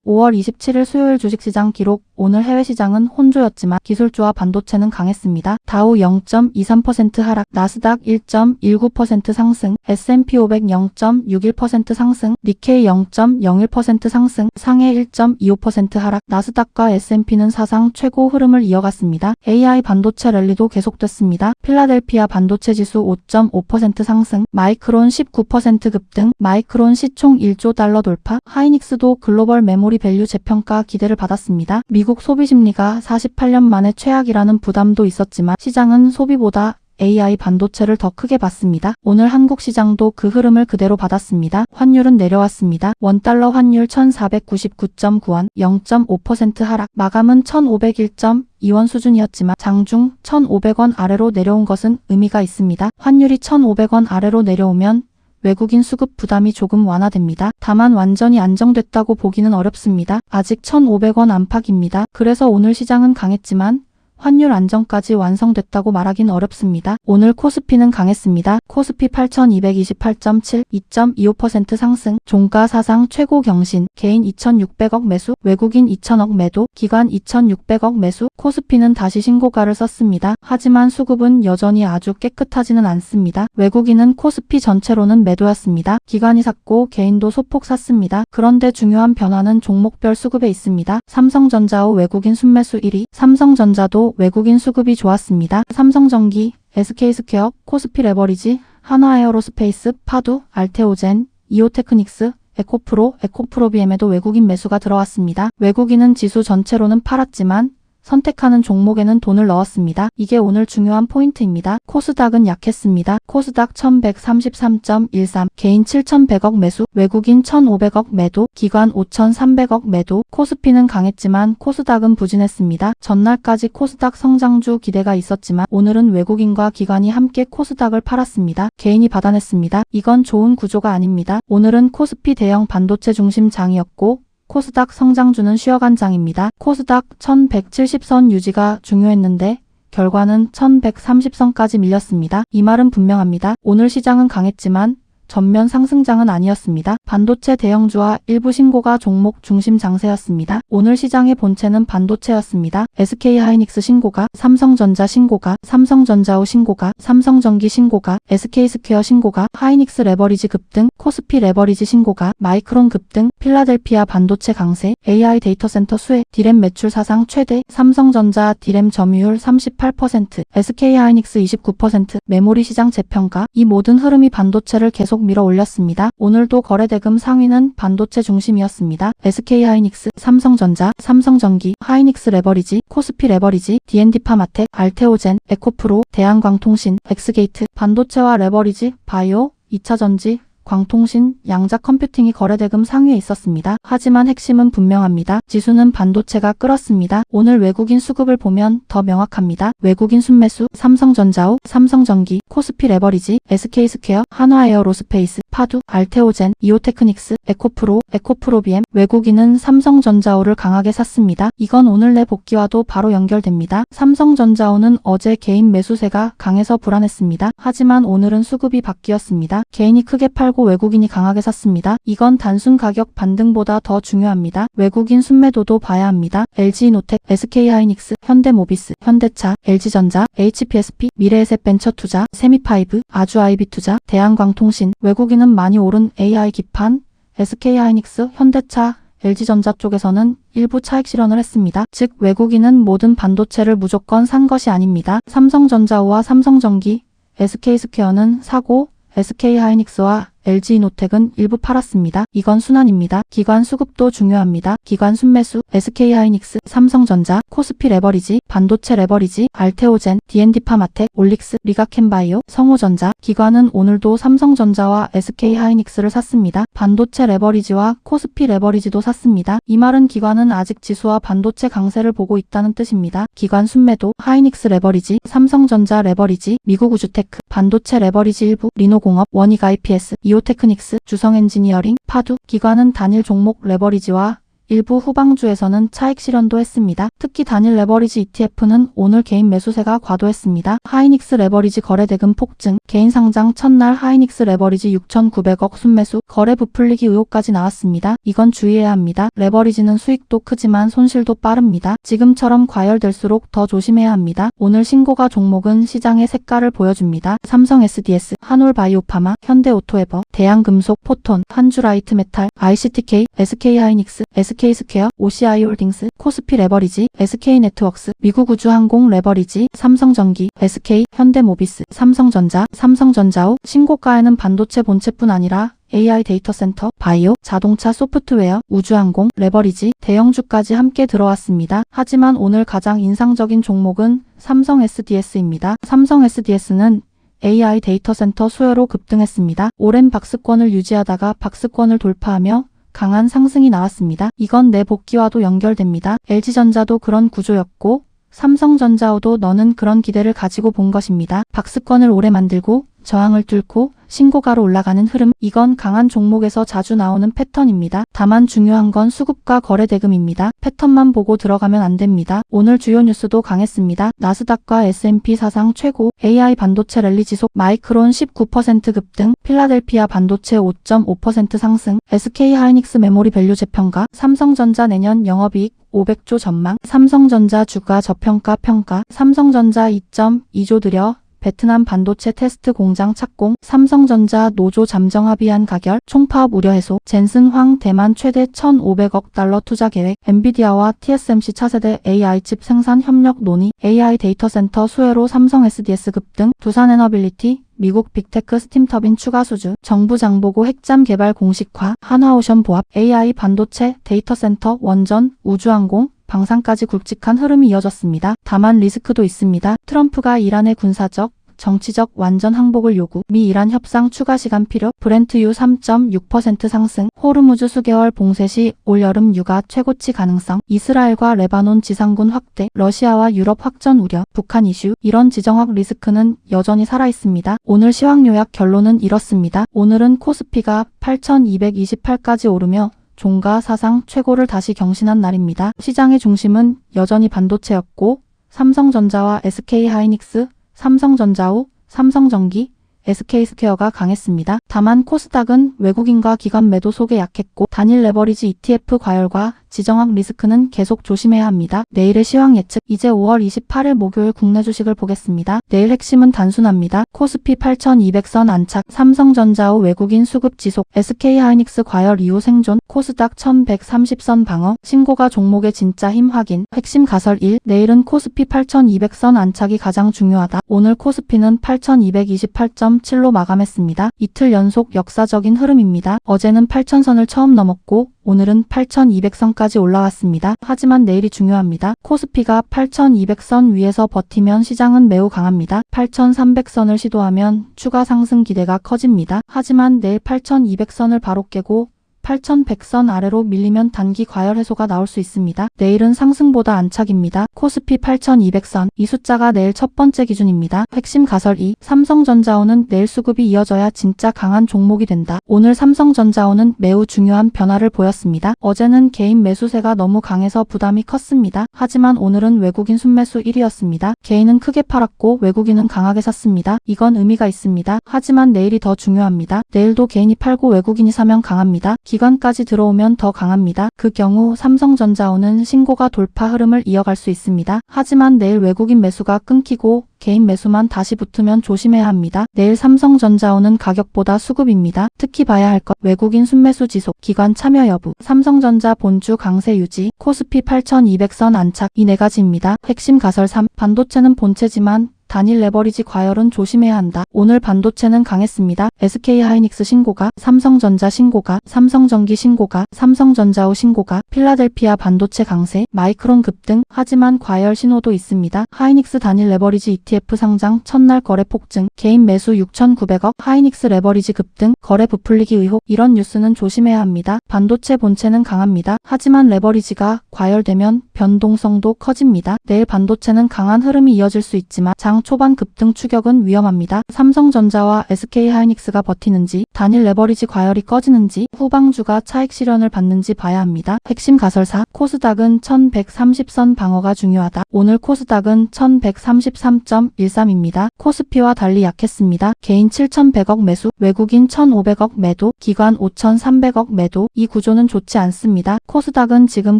5월 27일 수요일 주식시장 기록. 오늘 해외시장은 혼조였지만 기술주와 반도체는 강했습니다. 다우 0.23% 하락, 나스닥 1.19% 상승, S&P 500 0.61% 상승, 니케이 0.01% 상승, 상해 1.25% 하락, 나스닥과 S&P는 사상 최고 흐름을 이어갔습니다. AI 반도체 랠리도 계속됐습니다. 필라델피아 반도체 지수 5.5% 상승, 마이크론 19% 급등, 마이크론 시총 1조 달러 돌파, 하이닉스도 글로벌 메모리 밸류 재평가 기대를 받았습니다. 미국 소비 심리가 48년 만에 최악이라는 부담도 있었지만 시장은 소비보다 AI 반도체를 더 크게 봤습니다. 오늘 한국 시장도 그 흐름을 그대로 받았습니다. 환율은 내려왔습니다. 원달러 환율 1499.9원, 0.5% 하락, 마감은 1501.2원 수준이었지만 장중 1500원 아래로 내려온 것은 의미가 있습니다. 환율이 1500원 아래로 내려오면 외국인 수급 부담이 조금 완화됩니다. 다만 완전히 안정됐다고 보기는 어렵습니다. 아직 1,500원 안팎입니다. 그래서 오늘 시장은 강했지만 환율 안정까지 완성됐다고 말하긴 어렵습니다. 오늘 코스피는 강했습니다. 코스피 8,228.7, 2.25% 상승, 종가 사상 최고 경신, 개인 2,600억 매수, 외국인 2,000억 매도, 기관 2,600억 매수, 코스피는 다시 신고가를 썼습니다. 하지만 수급은 여전히 아주 깨끗하지는 않습니다. 외국인은 코스피 전체로는 매도였습니다. 기관이 샀고 개인도 소폭 샀습니다. 그런데 중요한 변화는 종목별 수급에 있습니다. 삼성전자후 외국인 순매수 1위, 삼성전자도 외국인 수급이 좋았습니다. 삼성전기, SK스퀘어, 코스피 레버리지, 한화에어로스페이스, 파두, 알테오젠, 이오테크닉스, 에코프로비엠에도 외국인 매수가 들어왔습니다. 외국인은 지수 전체로는 팔았지만 선택하는 종목에는 돈을 넣었습니다. 이게 오늘 중요한 포인트입니다. 코스닥은 약했습니다. 코스닥 1133.13, 개인 7100억 매수, 외국인 1500억 매도, 기관 5300억 매도, 코스피는 강했지만 코스닥은 부진했습니다. 전날까지 코스닥 성장주 기대가 있었지만 오늘은 외국인과 기관이 함께 코스닥을 팔았습니다. 개인이 받아냈습니다. 이건 좋은 구조가 아닙니다. 오늘은 코스피 대형 반도체 중심 장이었고 코스닥 성장주는 쉬어간 장입니다. 코스닥 1170선 유지가 중요했는데 결과는 1130선까지 밀렸습니다. 이 말은 분명합니다. 오늘 시장은 강했지만 전면 상승장은 아니었습니다. 반도체 대형주와 일부 신고가 종목 중심 장세였습니다. 오늘 시장의 본체는 반도체였습니다. SK하이닉스 신고가, 삼성전자 신고가, 삼성전자후 신고가, 삼성전기 신고가, SK스퀘어 신고가, 하이닉스 레버리지 급등, 코스피 레버리지 신고가, 마이크론 급등, 필라델피아 반도체 강세, AI 데이터센터 수혜, 디램 매출 사상 최대, 삼성전자 디램 점유율 38%, SK하이닉스 29%, 메모리 시장 재평가, 이 모든 흐름이 반도체를 계속 밀어 올렸습니다. 오늘도 거래대금 상위는 반도체 중심이었습니다. SK하이닉스, 삼성전자, 삼성전기, 하이닉스 레버리지, 코스피 레버리지, D&D파마텍, 알테오젠, 에코프로, 대한광통신, 엑스게이트, 반도체와 레버리지, 바이오, 2차전지, 광통신, 양자 컴퓨팅이 거래대금 상위에 있었습니다. 하지만 핵심은 분명합니다. 지수는 반도체가 끌었습니다. 오늘 외국인 수급을 보면 더 명확합니다. 외국인 순매수, 삼성전자후, 삼성전기, 코스피 레버리지, SK스퀘어, 한화에어로스페이스, 파두, 알테오젠, 이오테크닉스, 에코프로비엠, 외국인은 삼성전자후를 강하게 샀습니다. 이건 오늘 내 복귀와도 바로 연결됩니다. 삼성전자후는 어제 개인 매수세가 강해서 불안했습니다. 하지만 오늘은 수급이 바뀌었습니다. 개인이 크게 팔고 외국인이 강하게 샀습니다. 이건 단순 가격 반등보다 더 중요합니다. 외국인 순매도도 봐야 합니다. LG이노텍, SK하이닉스, 현대모비스, 현대차, LG전자, HPSP, 미래에셋벤처투자, 세미파이브, 아주아이비투자, 대한광통신, 외국인은 많이 오른 AI 기판, SK하이닉스, 현대차, LG전자 쪽에서는 일부 차익 실현을 했습니다. 즉 외국인은 모든 반도체를 무조건 산 것이 아닙니다. 삼성전자후와 삼성전기, SK스퀘어는 사고 SK하이닉스와 LG이노텍은 일부 팔았습니다. 이건 순환입니다. 기관 수급도 중요합니다. 기관 순매수, SK하이닉스, 삼성전자, 코스피 레버리지, 반도체 레버리지, 알테오젠, D&D파마텍, 올릭스, 리가켄바이오, 성호전자, 기관은 오늘도 삼성전자와 SK하이닉스를 샀습니다. 반도체 레버리지와 코스피 레버리지도 샀습니다. 이 말은 기관은 아직 지수와 반도체 강세를 보고 있다는 뜻입니다. 기관 순매도, 하이닉스 레버리지, 삼성전자 레버리지, 미국우주테크, 반도체 레버리지 일부, 리노공업, 원익IPS, 이오테크닉스, 주성엔지니어링, 파두, 기관은 단일 종목 레버리지와 일부 후방주에서는 차익 실현도 했습니다. 특히 단일 레버리지 ETF는 오늘 개인 매수세가 과도했습니다. 하이닉스 레버리지 거래대금 폭증, 개인 상장 첫날 하이닉스 레버리지 6,900억 순매수, 거래 부풀리기 의혹까지 나왔습니다. 이건 주의해야 합니다. 레버리지는 수익도 크지만 손실도 빠릅니다. 지금처럼 과열될수록 더 조심해야 합니다. 오늘 신고가 종목은 시장의 색깔을 보여줍니다. 삼성 SDS, 한올바이오파마, 현대오토에버, 대한금속, 포톤, 한주라이트메탈, ICTK, SK하이닉스, SK스퀘어, OCI홀딩스, 코스피 레버리지, SK네트워크스, 미국우주항공 레버리지, 삼성전기, SK, 현대모비스, 삼성전자, 삼성전자후. 신고가에는 반도체 본체뿐 아니라 AI 데이터 센터, 바이오, 자동차 소프트웨어, 우주항공, 레버리지, 대형주까지 함께 들어왔습니다. 하지만 오늘 가장 인상적인 종목은 삼성 SDS입니다. 삼성 SDS는 AI 데이터 센터 수요로 급등했습니다. 오랜 박스권을 유지하다가 박스권을 돌파하며 강한 상승이 나왔습니다. 이건 내 복귀와도 연결됩니다. LG전자도 그런 구조였고 삼성전자호도 너는 그런 기대를 가지고 본 것입니다. 박스권을 오래 만들고 저항을 뚫고 신고가로 올라가는 흐름, 이건 강한 종목에서 자주 나오는 패턴입니다. 다만 중요한 건 수급과 거래대금입니다. 패턴만 보고 들어가면 안 됩니다. 오늘 주요 뉴스도 강했습니다. 나스닥과 S&P 사상 최고, AI 반도체 랠리 지속, 마이크론 19% 급등, 필라델피아 반도체 5.5% 상승, SK하이닉스 메모리 밸류 재평가, 삼성전자 내년 영업이익 500조 전망, 삼성전자 주가 저평가 평가, 삼성전자 2.2조 들여 베트남 반도체 테스트 공장 착공, 삼성전자 노조 잠정 합의안 가결, 총파업 우려 해소, 젠슨 황 대만 최대 1,500억 달러 투자 계획, 엔비디아와 TSMC 차세대 AI칩 생산 협력 논의, AI 데이터 센터 수혜로 삼성 SDS 급등, 두산에너빌리티, 미국 빅테크 스팀터빈 추가 수주, 정부 장보고 핵잠 개발 공식화, 한화오션 보합, AI 반도체, 데이터 센터, 원전, 우주항공, 방산까지 굵직한 흐름이 이어졌습니다. 다만 리스크도 있습니다. 트럼프가 이란의 군사적, 정치적 완전 항복을 요구, 미 이란 협상 추가 시간 필요, 브렌트유 3.6% 상승, 호르무즈 수개월 봉쇄 시 올여름 유가 최고치 가능성, 이스라엘과 레바논 지상군 확대, 러시아와 유럽 확전 우려, 북한 이슈, 이런 지정학 리스크는 여전히 살아있습니다. 오늘 시황 요약 결론은 이렇습니다. 오늘은 코스피가 8,228까지 오르며 종가 사상 최고를 다시 경신한 날입니다. 시장의 중심은 여전히 반도체였고 삼성전자와 SK하이닉스, 삼성전자후, 삼성전기, SK스퀘어가 강했습니다. 다만 코스닥은 외국인과 기관 매도 속에 약했고 단일 레버리지 ETF 과열과 지정학 리스크는 계속 조심해야 합니다. 내일의 시황 예측, 이제 5월 28일 목요일 국내 주식을 보겠습니다. 내일 핵심은 단순합니다. 코스피 8,200선 안착, 삼성전자후 외국인 수급 지속, SK하이닉스 과열 이후 생존, 코스닥 1,130선 방어, 신고가 종목의 진짜 힘 확인, 핵심 가설 1, 내일은 코스피 8,200선 안착이 가장 중요하다. 오늘 코스피는 8,228.7로 마감했습니다. 이틀 연속 역사적인 흐름입니다. 어제는 8,000선을 처음 넘었고 오늘은 8,200선까지 올라왔습니다. 하지만 내일이 중요합니다. 코스피가 8,200선 위에서 버티면 시장은 매우 강합니다. 8,300선을 시도하면 추가 상승 기대가 커집니다. 하지만 내일 8,200선을 바로 깨고 8,100선 아래로 밀리면 단기 과열 해소가 나올 수 있습니다. 내일은 상승보다 안착입니다. 코스피 8,200선, 이 숫자가 내일 첫 번째 기준입니다. 핵심 가설 2, 삼성전자호는 내일 수급이 이어져야 진짜 강한 종목이 된다. 오늘 삼성전자호는 매우 중요한 변화를 보였습니다. 어제는 개인 매수세가 너무 강해서 부담이 컸습니다. 하지만 오늘은 외국인 순매수 1위였습니다. 개인은 크게 팔았고 외국인은 강하게 샀습니다. 이건 의미가 있습니다. 하지만 내일이 더 중요합니다. 내일도 개인이 팔고 외국인이 사면 강합니다. 기관까지 들어오면 더 강합니다. 그 경우 삼성전자호는 신고가 돌파 흐름을 이어갈 수 있습니다. 하지만 내일 외국인 매수가 끊기고 개인 매수만 다시 붙으면 조심해야 합니다. 내일 삼성전자호는 가격보다 수급입니다. 특히 봐야 할 것, 외국인 순매수 지속, 기관 참여 여부, 삼성전자 본주 강세 유지, 코스피 8,200선 안착, 이 네 가지입니다. 핵심 가설 3, 반도체는 본체지만 단일 레버리지 과열은 조심해야 한다. 오늘 반도체는 강했습니다. SK하이닉스 신고가, 삼성전자 신고가, 삼성전기 신고가, 삼성전자후 신고가, 필라델피아 반도체 강세, 마이크론 급등, 하지만 과열 신호도 있습니다. 하이닉스 단일 레버리지 ETF 상장 첫날 거래 폭증, 개인 매수 6,900억, 하이닉스 레버리지 급등, 거래 부풀리기 의혹, 이런 뉴스는 조심해야 합니다. 반도체 본체는 강합니다. 하지만 레버리지가 과열되면 변동성도 커집니다. 내일 반도체는 강한 흐름이 이어질 수 있지만 장 장 초반 급등 추격은 위험합니다. 삼성전자와 SK하이닉스가 버티는지, 단일 레버리지 과열이 꺼지는지, 후방주가 차익 실현을 받는지 봐야 합니다. 핵심 가설사, 코스닥은 1130선 방어가 중요하다. 오늘 코스닥은 1133.13입니다. 코스피와 달리 약했습니다. 개인 7100억 매수, 외국인 1500억 매도, 기관 5300억 매도. 이 구조는 좋지 않습니다. 코스닥은 지금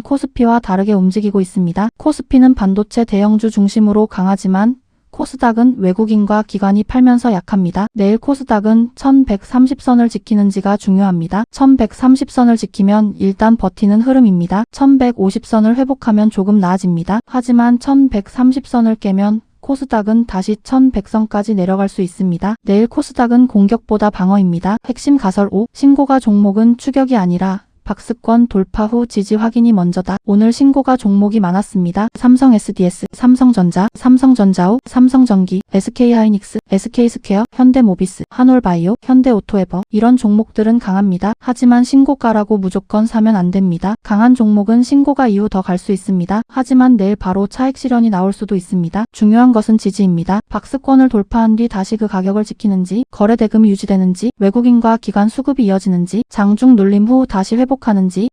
코스피와 다르게 움직이고 있습니다. 코스피는 반도체 대형주 중심으로 강하지만 코스닥은 외국인과 기관이 팔면서 약합니다. 내일 코스닥은 1130선을 지키는지가 중요합니다. 1130선을 지키면 일단 버티는 흐름입니다. 1150선을 회복하면 조금 나아집니다. 하지만 1130선을 깨면 코스닥은 다시 1100선까지 내려갈 수 있습니다. 내일 코스닥은 공격보다 방어입니다. 핵심 가설 5. 신고가 종목은 추격이 아니라 박스권 돌파 후 지지 확인이 먼저다. 오늘 신고가 종목이 많았습니다. 삼성 SDS, 삼성전자, 삼성전자우, 삼성전기, SK하이닉스, SK스퀘어, 현대모비스, 한올바이오, 현대오토에버 이런 종목들은 강합니다. 하지만 신고가라고 무조건 사면 안 됩니다. 강한 종목은 신고가 이후 더 갈 수 있습니다. 하지만 내일 바로 차익 실현이 나올 수도 있습니다. 중요한 것은 지지입니다. 박스권을 돌파한 뒤 다시 그 가격을 지키는지, 거래 대금이 유지되는지, 외국인과 기관 수급이 이어지는지, 장중 눌림 후 다시 회복하는지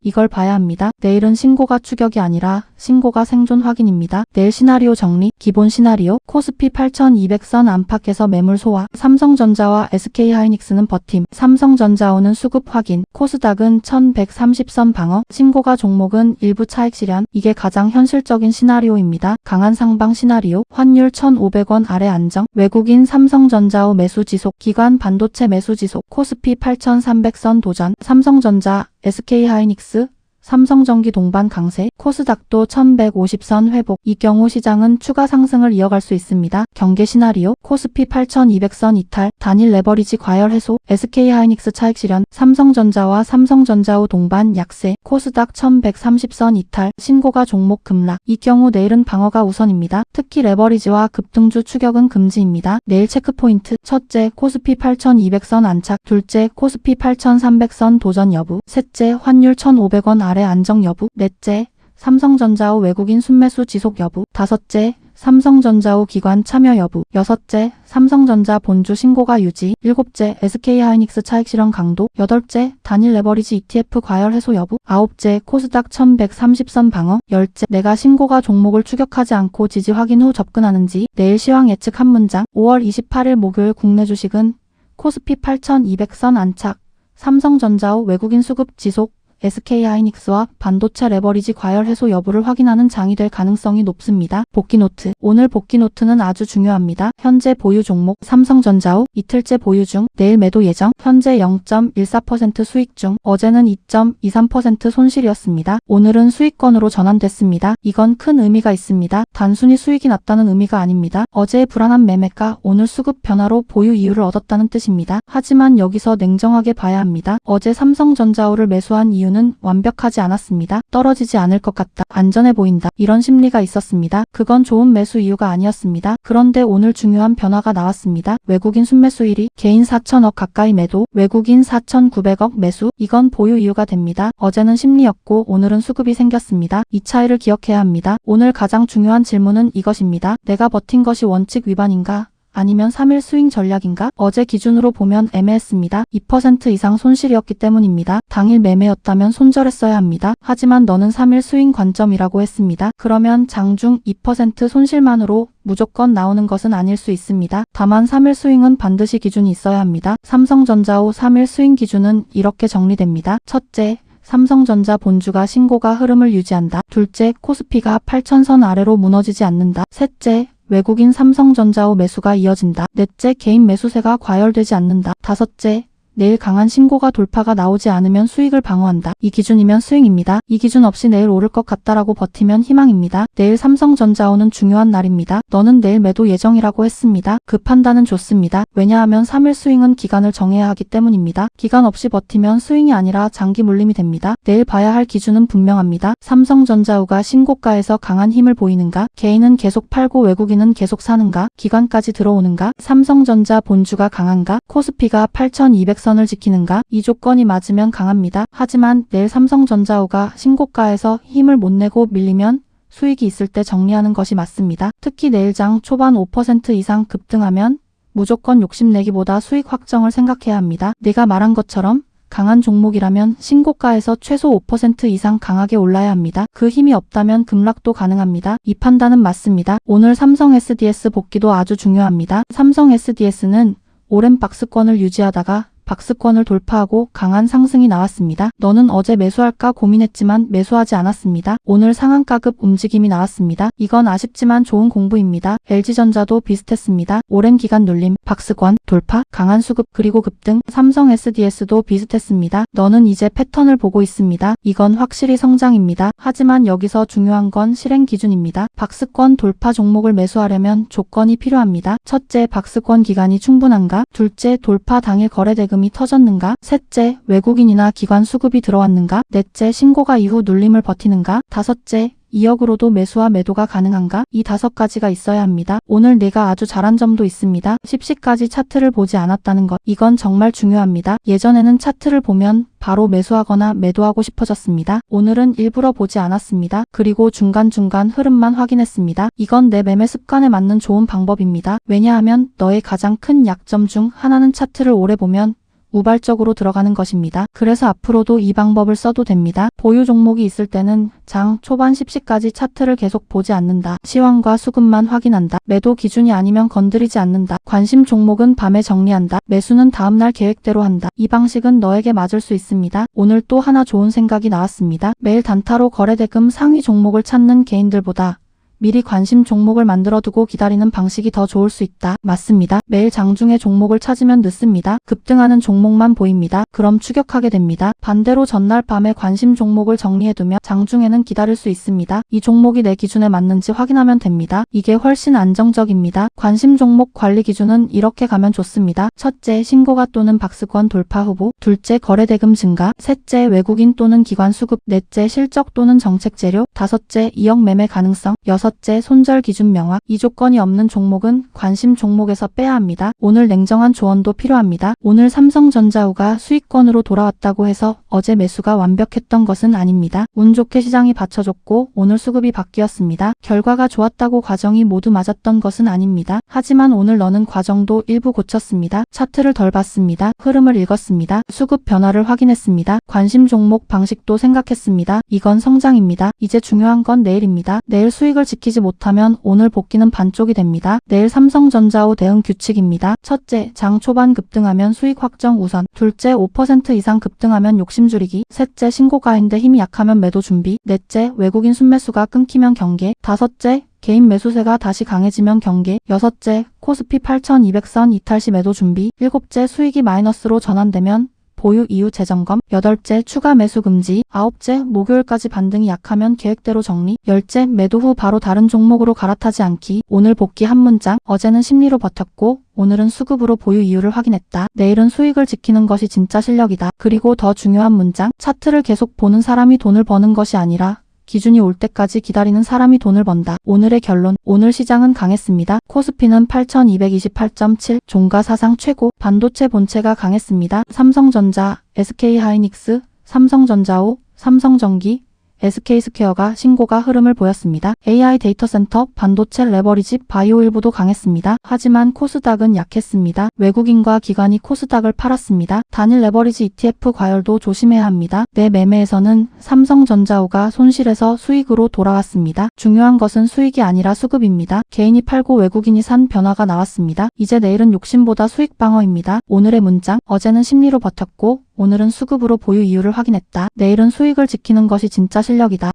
이걸 봐야 합니다. 내일은 신고가 추격이 아니라 신고가 생존 확인입니다. 내일 시나리오 정리, 기본 시나리오, 코스피 8200선 안팎에서 매물 소화, 삼성전자와 SK하이닉스는 버팀, 삼성전자오는 수급 확인, 코스닥은 1130선 방어, 신고가 종목은 일부 차익 실현, 이게 가장 현실적인 시나리오입니다. 강한 상방 시나리오, 환율 1500원 아래 안정, 외국인 삼성전자오 매수 지속, 기관 반도체 매수 지속, 코스피 8300선 도전, 삼성전자, SK하이닉스, 삼성전기 동반 강세, 코스닥도 1150선 회복. 이 경우 시장은 추가 상승을 이어갈 수 있습니다. 경계 시나리오, 코스피 8200선 이탈, 단일 레버리지 과열 해소, SK하이닉스 차익 실현, 삼성전자와 삼성전자우 동반 약세, 코스닥 1130선 이탈, 신고가 종목 급락. 이 경우 내일은 방어가 우선입니다. 특히 레버리지와 급등주 추격은 금지입니다. 내일 체크포인트, 첫째, 코스피 8200선 안착, 둘째, 코스피 8300선 도전 여부, 셋째, 환율 1500원 아래 안정 여부, 넷째, 삼성전자우 외국인 순매수 지속 여부, 다섯째, 삼성전자우 기관 참여 여부, 여섯째, 삼성전자 본주 신고가 유지, 일곱째, SK하이닉스 차익 실현 강도, 여덟째, 단일 레버리지 ETF 과열 해소 여부, 아홉째, 코스닥 1130선 방어, 열째, 내가 신고가 종목을 추격하지 않고 지지 확인 후 접근하는지. 내일 시황 예측 한 문장. 5월 28일 목요일 국내 주식은 코스피 8200선 안착, 삼성전자우 외국인 수급 지속, SK하이닉스와 반도체 레버리지 과열 해소 여부를 확인하는 장이 될 가능성이 높습니다. 복귀 노트. 오늘 복귀 노트는 아주 중요합니다. 현재 보유 종목 삼성전자우 이틀째 보유 중, 내일 매도 예정, 현재 0.14% 수익 중, 어제는 2.23% 손실이었습니다. 오늘은 수익권으로 전환됐습니다. 이건 큰 의미가 있습니다. 단순히 수익이 났다는 의미가 아닙니다. 어제의 불안한 매매가 오늘 수급 변화로 보유 이유를 얻었다는 뜻입니다. 하지만 여기서 냉정하게 봐야 합니다. 어제 삼성전자우를 매수한 이유는 완벽하지 않았습니다. 떨어지지 않을 것 같다, 안전해 보인다, 이런 심리가 있었습니다. 그건 좋은 매수 이유가 아니었습니다. 그런데 오늘 중요한 변화가 나왔습니다. 외국인 순매수 1위, 개인 4천억 가까이 매도, 외국인 4,900억 매수, 이건 보유 이유가 됩니다. 어제는 심리였고 오늘은 수급이 생겼습니다. 이 차이를 기억해야 합니다. 오늘 가장 중요한 질문은 이것입니다. 내가 버틴 것이 원칙 위반인가? 아니면 3일 스윙 전략인가? 어제 기준으로 보면 애매했습니다. 2% 이상 손실이었기 때문입니다. 당일 매매였다면 손절했어야 합니다. 하지만 너는 3일 스윙 관점이라고 했습니다. 그러면 장중 2% 손실만으로 무조건 나오는 것은 아닐 수 있습니다. 다만 3일 스윙은 반드시 기준이 있어야 합니다. 삼성전자우 3일 스윙 기준은 이렇게 정리됩니다. 첫째, 삼성전자 본주가 신고가 흐름을 유지한다. 둘째, 코스피가 8000선 아래로 무너지지 않는다. 셋째, 외국인 삼성전자우 매수가 이어진다. 넷째, 개인 매수세가 과열되지 않는다. 다섯째, 내일 강한 신고가 돌파가 나오지 않으면 수익을 방어한다. 이 기준이면 스윙입니다. 이 기준 없이 내일 오를 것 같다라고 버티면 희망입니다. 내일 삼성전자오는 중요한 날입니다. 너는 내일 매도 예정이라고 했습니다. 그 판단은 좋습니다. 왜냐하면 3일 스윙은 기간을 정해야 하기 때문입니다. 기간 없이 버티면 스윙이 아니라 장기 물림이 됩니다. 내일 봐야 할 기준은 분명합니다. 삼성전자우가 신고가에서 강한 힘을 보이는가? 개인은 계속 팔고 외국인은 계속 사는가? 기관까지 들어오는가? 삼성전자 본주가 강한가? 코스피가 8200 선을 지키는가? 이 조건이 맞으면 강합니다. 하지만 내일 삼성전자우가 신고가에서 힘을 못 내고 밀리면 수익이 있을 때 정리하는 것이 맞습니다. 특히 내일장 초반 5% 이상 급등하면 무조건 욕심내기보다 수익 확정을 생각해야 합니다. 내가 말한 것처럼 강한 종목이라면 신고가에서 최소 5% 이상 강하게 올라야 합니다. 그 힘이 없다면 급락도 가능합니다. 이 판단은 맞습니다. 오늘 삼성 SDS 복귀도 아주 중요합니다. 삼성 SDS는 오랜 박스권을 유지하다가 박스권을 돌파하고 강한 상승이 나왔습니다. 너는 어제 매수할까 고민했지만 매수하지 않았습니다. 오늘 상한가급 움직임이 나왔습니다. 이건 아쉽지만 좋은 공부입니다. LG전자도 비슷했습니다. 오랜 기간 눌림, 박스권, 돌파, 강한 수급 그리고 급등, 삼성 SDS도 비슷했습니다. 너는 이제 패턴을 보고 있습니다. 이건 확실히 성장입니다. 하지만 여기서 중요한 건 실행 기준입니다. 박스권 돌파 종목을 매수하려면 조건이 필요합니다. 첫째, 박스권 기간이 충분한가? 둘째, 돌파 당일 거래대금 이 터졌는가? 셋째, 외국인이나 기관 수급이 들어왔는가? 넷째, 신고가 이후 눌림을 버티는가? 다섯째, 2억으로도 매수와 매도가 가능한가? 이 5가지가 있어야 합니다. 오늘 내가 아주 잘한 점도 있습니다. 10시까지 차트를 보지 않았다는 것. 이건 정말 중요합니다. 예전에는 차트를 보면 바로 매수하거나 매도하고 싶어졌습니다. 오늘은 일부러 보지 않았습니다. 그리고 중간중간 흐름만 확인했습니다. 이건 내 매매 습관에 맞는 좋은 방법입니다. 왜냐하면 너의 가장 큰 약점 중 하나는 차트를 오래 보면 우발적으로 들어가는 것입니다. 그래서 앞으로도 이 방법을 써도 됩니다. 보유 종목이 있을 때는 장 초반 10시까지 차트를 계속 보지 않는다. 시황과 수급만 확인한다. 매도 기준이 아니면 건드리지 않는다. 관심 종목은 밤에 정리한다. 매수는 다음날 계획대로 한다. 이 방식은 너에게 맞을 수 있습니다. 오늘 또 하나 좋은 생각이 나왔습니다. 매일 단타로 거래대금 상위 종목을 찾는 개인들보다 미리 관심 종목을 만들어두고 기다리는 방식이 더 좋을 수 있다. 맞습니다. 매일 장중에 종목을 찾으면 늦습니다. 급등하는 종목만 보입니다. 그럼 추격하게 됩니다. 반대로 전날 밤에 관심 종목을 정리해두면 장중에는 기다릴 수 있습니다. 이 종목이 내 기준에 맞는지 확인하면 됩니다. 이게 훨씬 안정적입니다. 관심 종목 관리 기준은 이렇게 가면 좋습니다. 첫째, 신고가 또는 박스권 돌파 후보. 둘째, 거래대금 증가. 셋째, 외국인 또는 기관 수급. 넷째, 실적 또는 정책 재료. 다섯째, 2억 매매 가능성. 여섯째, 손절 기준 명확. 이 조건이 없는 종목은 관심 종목에서 빼야 합니다. 오늘 냉정한 조언도 필요합니다. 오늘 삼성전자우가 수익권으로 돌아왔다고 해서 어제 매수가 완벽했던 것은 아닙니다. 운 좋게 시장이 받쳐줬고 오늘 수급이 바뀌었습니다. 결과가 좋았다고 과정이 모두 맞았던 것은 아닙니다. 하지만 오늘 너는 과정도 일부 고쳤습니다. 차트를 덜 봤습니다. 흐름을 읽었습니다. 수급 변화를 확인했습니다. 관심 종목 방식도 생각했습니다. 이건 성장입니다. 이제 중요한 건 내일입니다. 내일 수익을 지키지 못하면 오늘 복귀는 반쪽이 됩니다. 내일 삼성전자우 대응 규칙입니다. 첫째, 장 초반 급등하면 수익 확정 우선. 둘째, 5% 이상 급등하면 욕심 줄이기. 셋째, 신고가인데 힘이 약하면 매도 준비. 넷째, 외국인 순매수가 끊기면 경계. 다섯째, 개인 매수세가 다시 강해지면 경계. 여섯째, 코스피 8200선 이탈 시 매도 준비. 일곱째, 수익이 마이너스로 전환되면 보유 이후 재점검. 여덟째, 추가 매수 금지. 아홉째, 목요일까지 반등이 약하면 계획대로 정리. 열째, 매도 후 바로 다른 종목으로 갈아타지 않기. 오늘 복귀 한 문장. 어제는 심리로 버텼고 오늘은 수급으로 보유 이유를 확인했다. 내일은 수익을 지키는 것이 진짜 실력이다. 그리고 더 중요한 문장. 차트를 계속 보는 사람이 돈을 버는 것이 아니라 기준이 올 때까지 기다리는 사람이 돈을 번다. 오늘의 결론. 오늘 시장은 강했습니다. 코스피는 8228.7, 종가 사상 최고. 반도체 본체가 강했습니다. 삼성전자, SK하이닉스, 삼성전자우, 삼성전기, SK스퀘어가 신고가 흐름을 보였습니다. AI 데이터센터, 반도체 레버리지, 바이오 일부도 강했습니다. 하지만 코스닥은 약했습니다. 외국인과 기관이 코스닥을 팔았습니다. 단일 레버리지 ETF 과열도 조심해야 합니다. 내 매매에서는 삼성전자우가 손실에서 수익으로 돌아왔습니다. 중요한 것은 수익이 아니라 수급입니다. 개인이 팔고 외국인이 산 변화가 나왔습니다. 이제 내일은 욕심보다 수익 방어입니다. 오늘의 문장. 어제는 심리로 버텼고 오늘은 수급으로 보유 이유를 확인했다. 내일은 수익을 지키는 것이 진짜 실력이다.